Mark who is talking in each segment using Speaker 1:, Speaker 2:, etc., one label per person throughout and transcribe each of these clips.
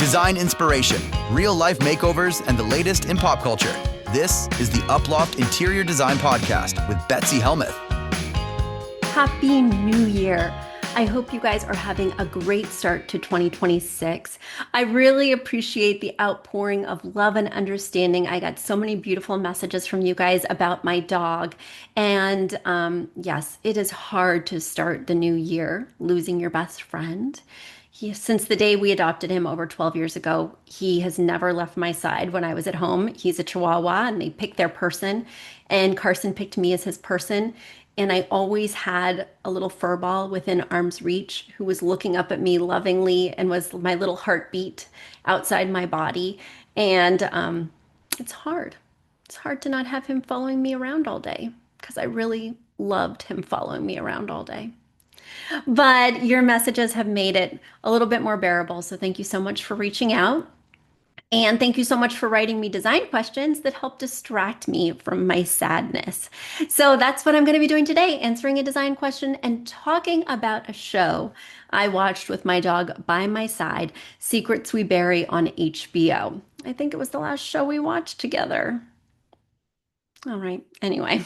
Speaker 1: Design inspiration, real-life makeovers, and the latest in pop culture. This is the Uploft Interior Design Podcast with Betsy Helmuth.
Speaker 2: Happy New Year. I hope you guys are having a great start to 2026. I really appreciate the outpouring of love and understanding. I got so many beautiful messages from you guys about my dog. And yes, it is hard to start the new year losing your best friend. Since the day we adopted him over 12 years ago, he has never left my side when I was at home. He's a Chihuahua and they picked their person, and Carson picked me as his person. And I always had a little fur ball within arm's reach who was looking up at me lovingly and was my little heartbeat outside my body. And it's hard. It's hard to not have him following me around all day because I really loved him following me around all day. But your messages have made it a little bit more bearable. So thank you so much for reaching out. And thank you so much for writing me design questions that help distract me from my sadness. So that's what I'm going to be doing today, answering a design question and talking about a show I watched with my dog by my side, Secrets We Bury on HBO. I think it was the last show we watched together. All right. Anyway.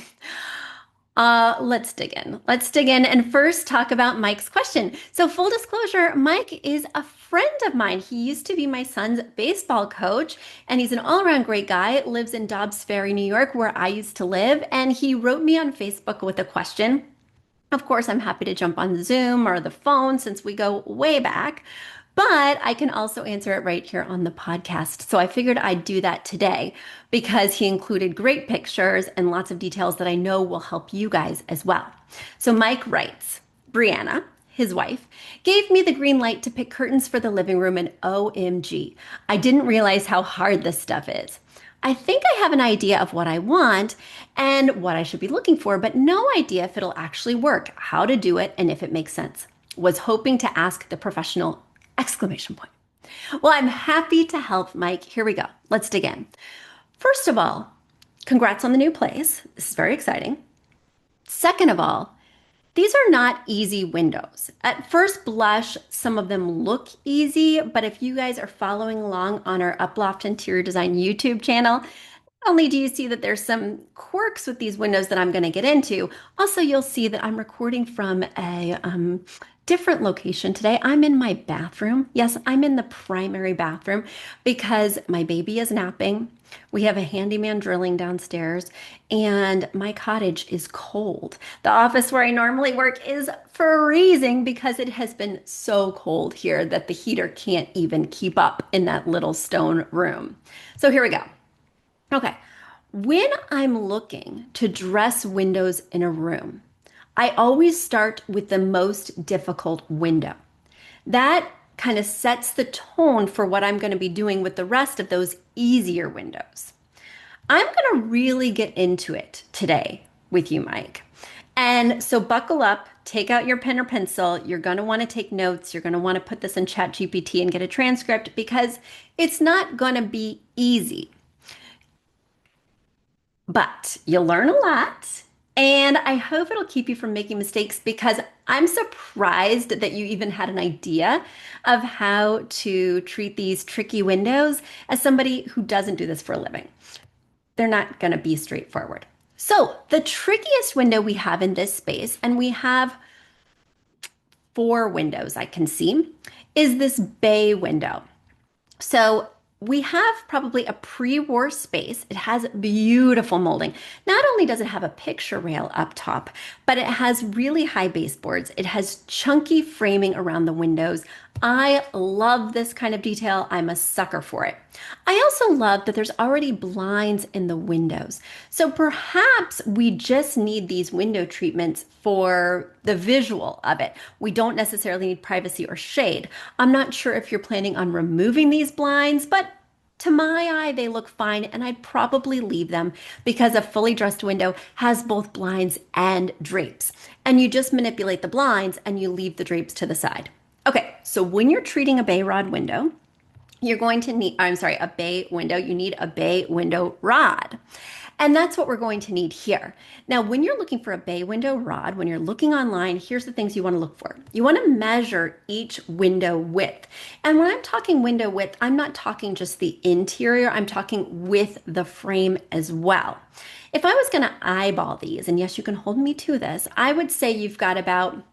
Speaker 2: Let's dig in. Let's dig in and first talk about Mike's question. So full disclosure, Mike is a friend of mine. He used to be my son's baseball coach, and he's an all-around great guy, lives in Dobbs Ferry, New York, where I used to live. And he wrote me on Facebook with a question. Of course, I'm happy to jump on Zoom or the phone since we go way back, but I can also answer it right here on the podcast. So I figured I'd do that today because he included great pictures and lots of details that I know will help you guys as well. So Mike writes, Brianna, his wife, gave me the green light to pick curtains for the living room, and OMG, I didn't realize how hard this stuff is. I think I have an idea of what I want and what I should be looking for, but no idea if it'll actually work, how to do it, and if it makes sense. Was hoping to ask the professional ! Well, I'm happy to help, Mike. Here we go. Let's dig in. First of all, congrats on the new place. This is very exciting. Second of all, these are not easy windows. At first blush, some of them look easy, but if you guys are following along on our Uploft Interior Design YouTube channel, not only do you see that there's some quirks with these windows that I'm going to get into, also you'll see that I'm recording from a different location today. I'm in my bathroom. Yes, I'm in the primary bathroom because my baby is napping. We have a handyman drilling downstairs, and my cottage is cold. The office where I normally work is freezing because it has been so cold here that the heater can't even keep up in that little stone room. So here we go. Okay, when I'm looking to dress windows in a room, I always start with the most difficult window. That kind of sets the tone for what I'm going to be doing with the rest of those easier windows. I'm going to really get into it today with you, Mike. And so buckle up, take out your pen or pencil. You're going to want to take notes. You're going to want to put this in ChatGPT and get a transcript because it's not going to be easy. But you'll learn a lot. And I hope it'll keep you from making mistakes because I'm surprised that you even had an idea of how to treat these tricky windows as somebody who doesn't do this for a living. They're not going to be straightforward. So the trickiest window we have in this space, and we have 4 windows I can see, is this bay window. So we have probably a pre-war space. It has beautiful molding. Not only does it have a picture rail up top, but it has really high baseboards. It has chunky framing around the windows. I love this kind of detail. I'm a sucker for it. I also love that there's already blinds in the windows. So perhaps we just need these window treatments for the visual of it. We don't necessarily need privacy or shade. I'm not sure if you're planning on removing these blinds, but to my eye, they look fine, and I'd probably leave them because a fully dressed window has both blinds and drapes. And you just manipulate the blinds and you leave the drapes to the side. Okay, so when you're treating a bay rod window, you're going to need, a bay window, you need a bay window rod. And that's what we're going to need here. Now, when you're looking for a bay window rod, when you're looking online, here's the things you want to look for. You want to measure each window width. And when I'm talking window width, I'm not talking just the interior, I'm talking with the frame as well. If I was going to eyeball these, and yes, you can hold me to this, I would say you've got about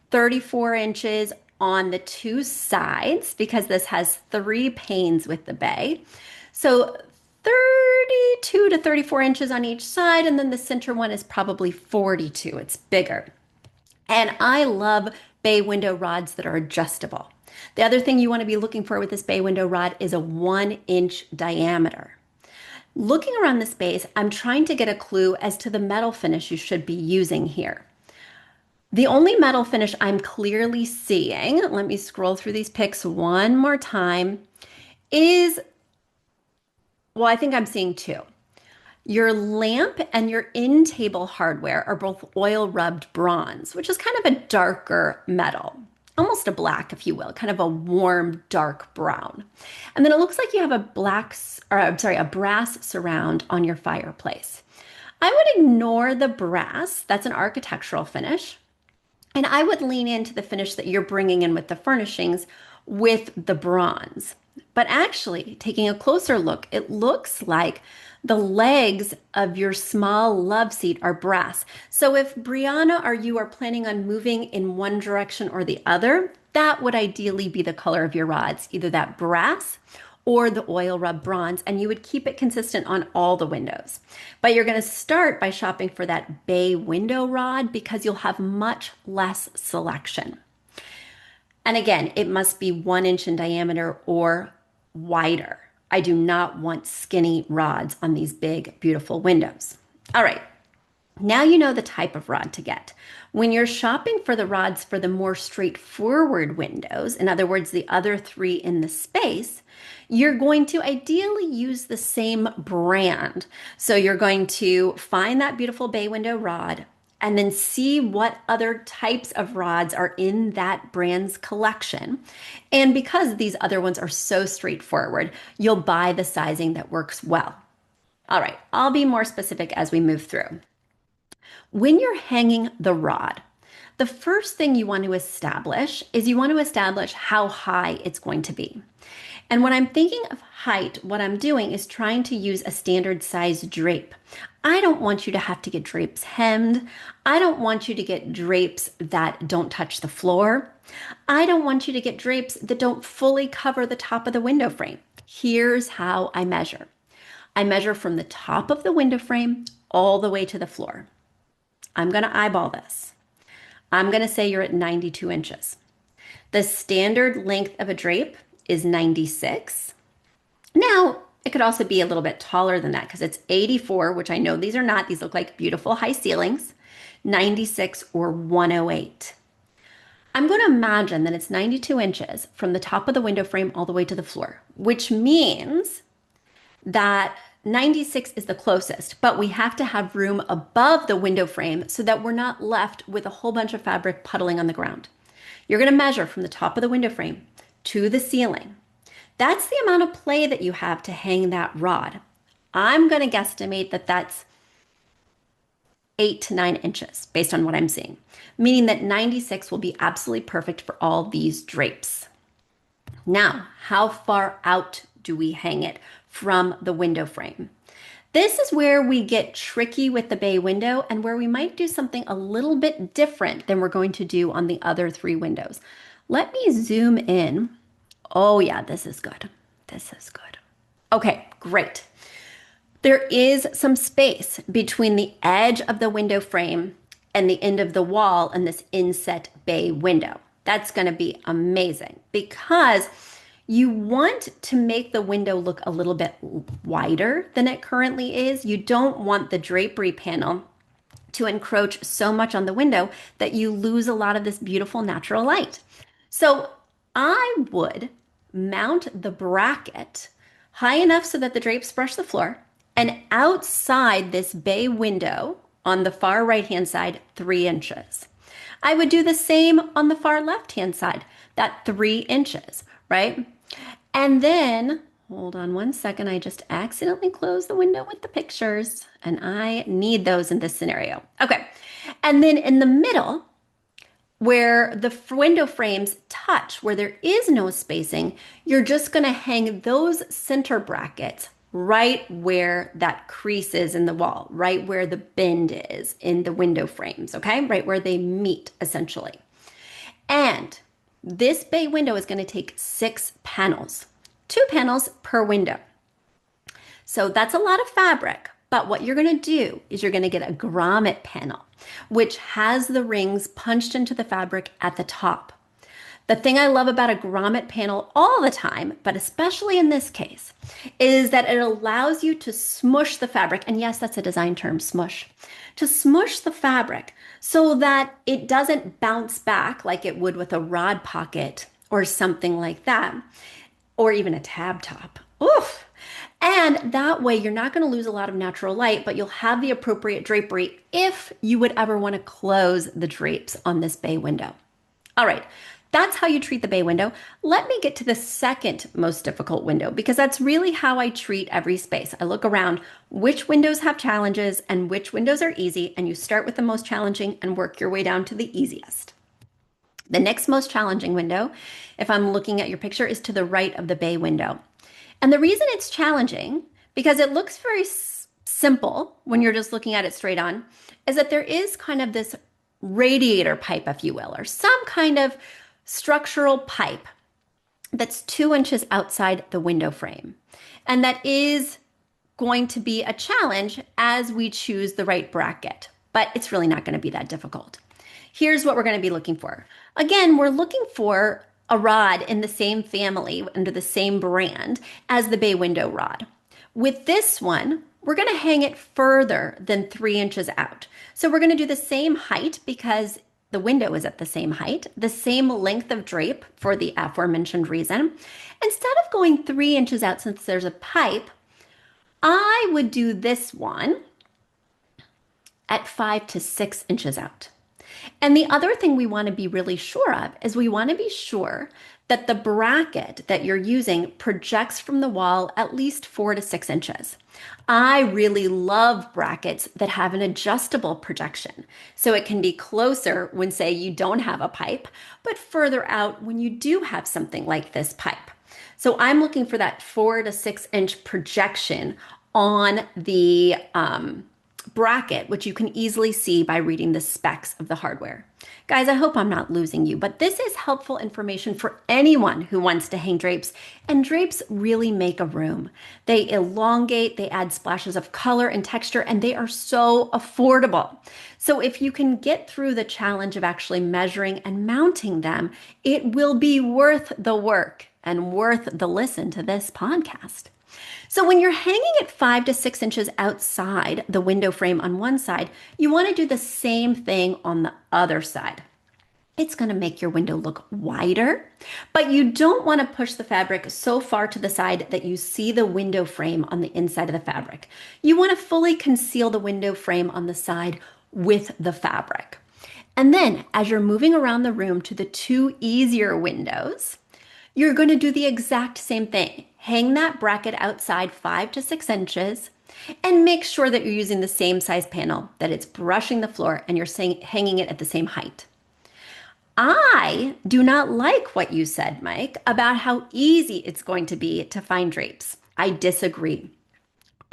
Speaker 2: 34 inches on the two sides because this has 3 panes with the bay. So 32 to 34 inches on each side, and then the center one is probably 42. It's bigger. And I love bay window rods that are adjustable. The other thing you want to be looking for with this bay window rod is a 1-inch diameter. Looking around the space, I'm trying to get a clue as to the metal finish you should be using here. The only metal finish I'm clearly seeing, let me scroll through these pics one more time, is, well, I think I'm seeing 2. Your lamp and your in-table hardware are both oil rubbed bronze, which is kind of a darker metal. Almost a black, if you will, kind of a warm, dark brown. And then it looks like you have a brass surround on your fireplace. I would ignore the brass. That's an architectural finish. And I would lean into the finish that you're bringing in with the furnishings with the bronze. But actually, taking a closer look, it looks like the legs of your small love seat are brass. So if Brianna or you are planning on moving in one direction or the other, that would ideally be the color of your rods, either that brass or the oil rub bronze, and you would keep it consistent on all the windows. But you're going to start by shopping for that bay window rod because you'll have much less selection. And again, it must be 1 inch in diameter or wider. I do not want skinny rods on these big, beautiful windows. All right, now you know the type of rod to get. When you're shopping for the rods for the more straightforward windows, in other words, the other 3 in the space, you're going to ideally use the same brand. So you're going to find that beautiful bay window rod and then see what other types of rods are in that brand's collection. And because these other ones are so straightforward, you'll buy the sizing that works well. All right, I'll be more specific as we move through. When you're hanging the rod, the first thing you want to establish is you want to establish how high it's going to be. And when I'm thinking of height, what I'm doing is trying to use a standard size drape. I don't want you to have to get drapes hemmed. I don't want you to get drapes that don't touch the floor. I don't want you to get drapes that don't fully cover the top of the window frame. Here's how I measure. I measure from the top of the window frame all the way to the floor. I'm going to eyeball this. I'm going to say you're at 92 inches. The standard length of a drape is 96. Now, it could also be a little bit taller than that because it's 84, which I know these are not. These look like beautiful high ceilings, 96 or 108. I'm going to imagine that it's 92 inches from the top of the window frame all the way to the floor, which means that 96 is the closest, but we have to have room above the window frame so that we're not left with a whole bunch of fabric puddling on the ground. You're going to measure from the top of the window frame to the ceiling. That's the amount of play that you have to hang that rod. I'm going to guesstimate that that's 8 to 9 inches based on what I'm seeing, meaning that 96 will be absolutely perfect for all these drapes. Now, how far out do we hang it from the window frame? This is where we get tricky with the bay window and where we might do something a little bit different than we're going to do on the other 3 windows. Let me zoom in. Oh yeah, this is good. This is good. Okay, great. There is some space between the edge of the window frame and the end of the wall and this inset bay window. That's going to be amazing because you want to make the window look a little bit wider than it currently is. You don't want the drapery panel to encroach so much on the window that you lose a lot of this beautiful natural light. So I would mount the bracket high enough so that the drapes brush the floor, and outside this bay window on the far right-hand side, 3 inches. I would do the same on the far left-hand side, that 3 inches, right? And then Hold on one second. I just accidentally closed the window with the pictures, and I need those in this scenario. Okay. And then in the middle, where the window frames touch, where there is no spacing, you're just going to hang those center brackets right where that crease is in the wall, right where the bend is in the window frames, okay? Right where they meet, essentially. And this bay window is going to take 6 panels, 2 panels per window. So that's a lot of fabric, but what you're going to do is you're going to get a grommet panel, which has the rings punched into the fabric at the top. The thing I love about a grommet panel all the time, but especially in this case, is that it allows you to smush the fabric. And yes, that's a design term, smush. To smush the fabric so that it doesn't bounce back like it would with a rod pocket or something like that, or even a tab top. Oof. And that way you're not going to lose a lot of natural light, but you'll have the appropriate drapery if you would ever want to close the drapes on this bay window. All right. That's how you treat the bay window. Let me get to the second most difficult window, because that's really how I treat every space. I look around which windows have challenges and which windows are easy, and you start with the most challenging and work your way down to the easiest. The next most challenging window, if I'm looking at your picture, is to the right of the bay window. And the reason it's challenging, because it looks very simple when you're just looking at it straight on, is that there is kind of this radiator pipe, if you will, or some kind of structural pipe that's 2 inches outside the window frame. And that is going to be a challenge as we choose the right bracket, but it's really not going to be that difficult. Here's what we're going to be looking for. Again, we're looking for a rod in the same family under the same brand as the bay window rod. With this one, we're going to hang it further than 3 inches out. So we're going to do the same height because the window is at the same height, the same length of drape for the aforementioned reason. Instead of going 3 inches out since there's a pipe, I would do this one at 5 to 6 inches out. And the other thing we want to be really sure of is we want to be sure that the bracket that you're using projects from the wall at least 4 to 6 inches. I really love brackets that have an adjustable projection. So it can be closer when, say, you don't have a pipe, but further out when you do have something like this pipe. So I'm looking for that 4 to 6 inch projection on the bracket, which you can easily see by reading the specs of the hardware. Guys, I hope I'm not losing you, but this is helpful information for anyone who wants to hang drapes, and drapes really make a room. They elongate, they add splashes of color and texture, and they are so affordable. So if you can get through the challenge of actually measuring and mounting them, it will be worth the work and worth the listen to this podcast. So when you're hanging at 5 to 6 inches outside the window frame on one side, you want to do the same thing on the other side. It's going to make your window look wider, but you don't want to push the fabric so far to the side that you see the window frame on the inside of the fabric. You want to fully conceal the window frame on the side with the fabric. And then as you're moving around the room to the 2 easier windows, you're going to do the exact same thing. Hang that bracket outside 5 to 6 inches and make sure that you're using the same size panel, that it's brushing the floor and you're hanging it at the same height. I do not like what you said, Mike, about how easy it's going to be to find drapes. I disagree.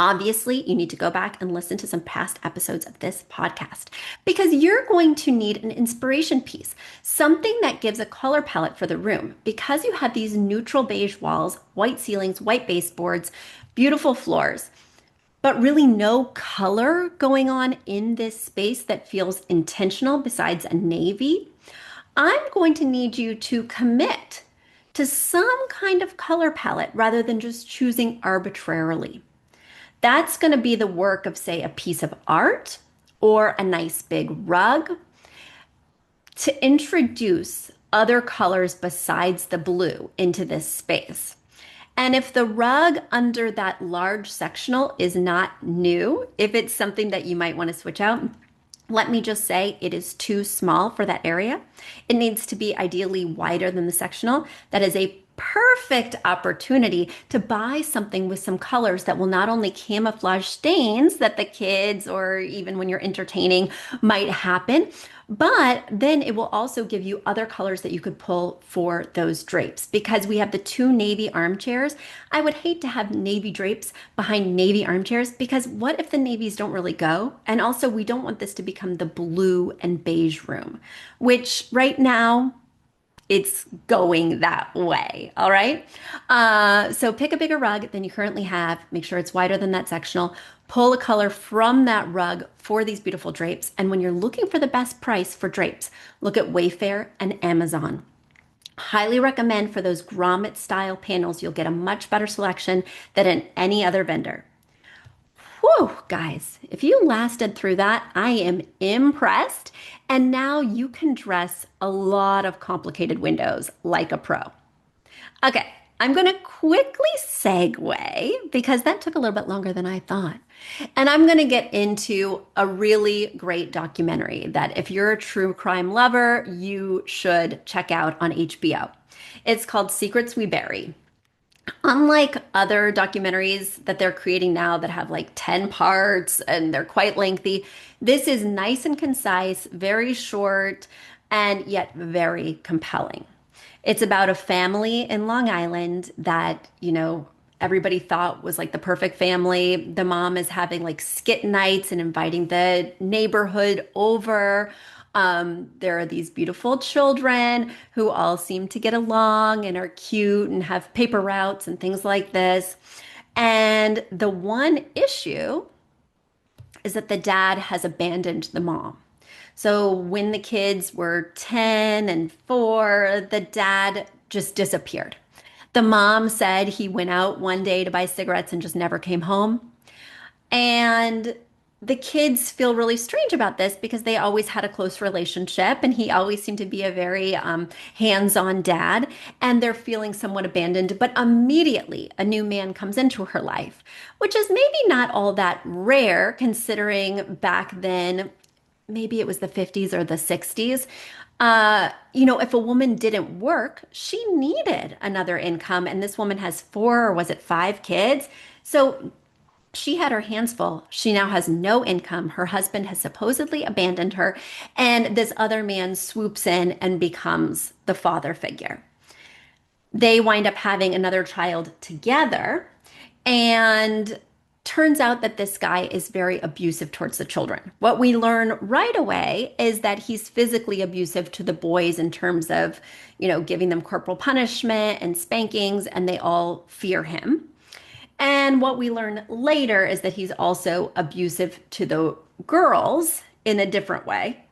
Speaker 2: Obviously, you need to go back and listen to some past episodes of this podcast because you're going to need an inspiration piece, something that gives a color palette for the room. Because you have these neutral beige walls, white ceilings, white baseboards, beautiful floors, but really no color going on in this space that feels intentional besides a navy, I'm going to need you to commit to some kind of color palette rather than just choosing arbitrarily. That's going to be the work of, say, a piece of art or a nice big rug to introduce other colors besides the blue into this space. And if the rug under that large sectional is not new, if it's something that you might want to switch out, let me just say it is too small for that area. It needs to be ideally wider than the sectional. That is a perfect opportunity to buy something with some colors that will not only camouflage stains that the kids or even when you're entertaining might happen, but then it will also give you other colors that you could pull for those drapes. Because we have the two navy armchairs, I would hate to have navy drapes behind navy armchairs because what if the navies don't really go? And also, we don't want this to become the blue and beige room, which right now, it's going that way. All right. So pick a bigger rug than you currently have. Make sure it's wider than that sectional. Pull a color from that rug for these beautiful drapes. And when you're looking for the best price for drapes, look at Wayfair and Amazon. Highly recommend for those grommet style panels. You'll get a much better selection than in any other vendor. Whew, guys, if you lasted through that, I am impressed. And now you can dress a lot of complicated windows like a pro. Okay, I'm going to quickly segue because that took a little bit longer than I thought. And I'm going to get into a really great documentary that if you're a true crime lover, you should check out on HBO. It's called Secrets We Bury. Unlike other documentaries that they're creating now that have like 10 parts and they're quite lengthy, this is nice and concise, very short, and yet very compelling. It's about a family in Long Island that, everybody thought was like the perfect family. The mom is having like skit nights and inviting the neighborhood over. There are these beautiful children who all seem to get along and are cute and have paper routes and things like this. And the one issue is that the dad has abandoned the mom. So when the kids were 10 and 4, the dad just disappeared. The mom said he went out one day to buy cigarettes and just never came home. And the kids feel really strange about this because they always had a close relationship and he always seemed to be a very hands-on dad, and they're feeling somewhat abandoned. But immediately a new man comes into her life, which is maybe not all that rare considering back then, maybe it was the 50s or the 60s. If a woman didn't work, she needed another income. And this woman has 4 or was it 5 kids? So she had her hands full. She now has no income. Her husband has supposedly abandoned her. And this other man swoops in and becomes the father figure. They wind up having another child together. And turns out that this guy is very abusive towards the children. What we learn right away is that he's physically abusive to the boys in terms of, giving them corporal punishment and spankings, and they all fear him. And what we learn later is that he's also abusive to the girls in a different way.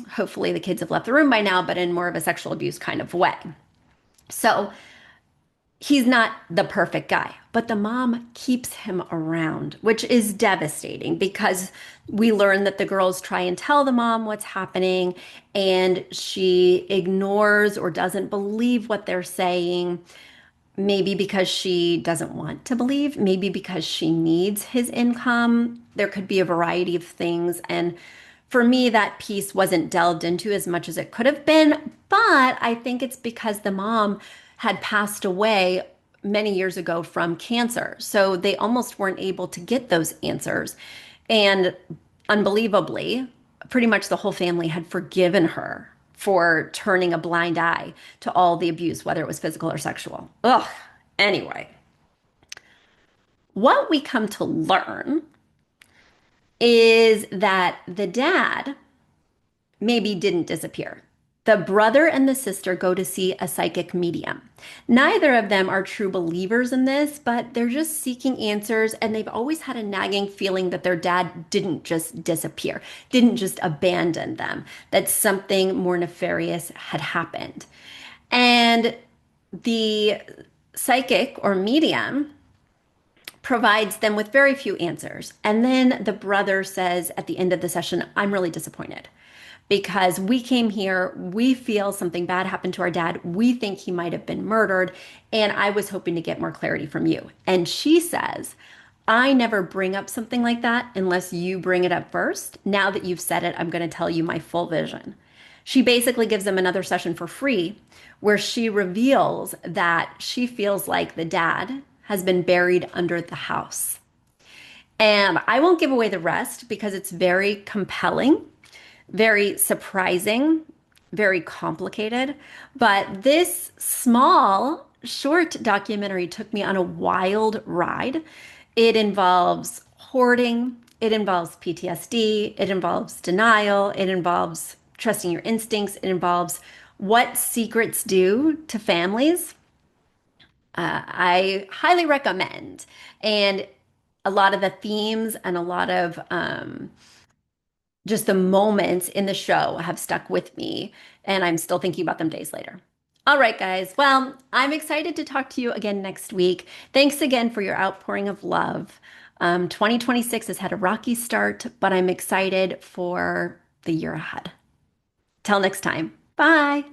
Speaker 2: Hopefully the kids have left the room by now, but in more of a sexual abuse kind of way. So he's not the perfect guy, but the mom keeps him around, which is devastating because we learn that the girls try and tell the mom what's happening and she ignores or doesn't believe what they're saying. Maybe because she doesn't want to believe, maybe because she needs his income. There could be a variety of things. And for me, that piece wasn't delved into as much as it could have been. But I think it's because the mom had passed away many years ago from cancer. So they almost weren't able to get those answers. And unbelievably, pretty much the whole family had forgiven her for turning a blind eye to all the abuse, whether it was physical or sexual. Ugh. Anyway, what we come to learn is that the dad maybe didn't disappear. The brother and the sister go to see a psychic medium. Neither of them are true believers in this, but they're just seeking answers, and they've always had a nagging feeling that their dad didn't just disappear, didn't just abandon them, that something more nefarious had happened. And the psychic or medium provides them with very few answers. And then the brother says at the end of the session, I'm really disappointed. Because we came here, we feel something bad happened to our dad. We think he might have been murdered. And I was hoping to get more clarity from you. And she says, I never bring up something like that unless you bring it up first. Now that you've said it, I'm going to tell you my full vision. She basically gives them another session for free where she reveals that she feels like the dad has been buried under the house. And I won't give away the rest because it's very compelling, very surprising, very complicated. But this small, short documentary took me on a wild ride. It involves hoarding, it involves PTSD, it involves denial, it involves trusting your instincts, it involves what secrets do to families. I highly recommend. And a lot of the themes and a lot of just the moments in the show have stuck with me, and I'm still thinking about them days later. All right, guys. Well, I'm excited to talk to you again next week. Thanks again for your outpouring of love. 2026 has had a rocky start, but I'm excited for the year ahead. Till next time. Bye.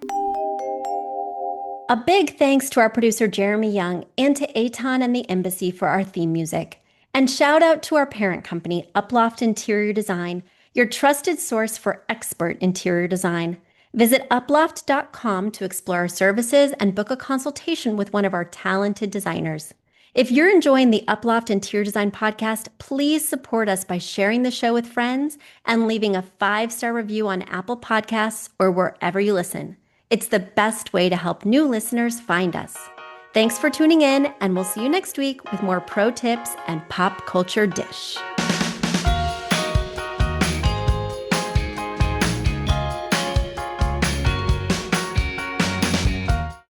Speaker 2: A big thanks to our producer Jeremy Young and to Aton and the Embassy for our theme music. And shout out to our parent company, Uploft Interior Design, your trusted source for expert interior design. Visit uploft.com to explore our services and book a consultation with one of our talented designers. If you're enjoying the Uploft Interior Design Podcast, please support us by sharing the show with friends and leaving a 5-star review on Apple Podcasts or wherever you listen. It's the best way to help new listeners find us. Thanks for tuning in, and we'll see you next week with more pro tips and pop culture dish.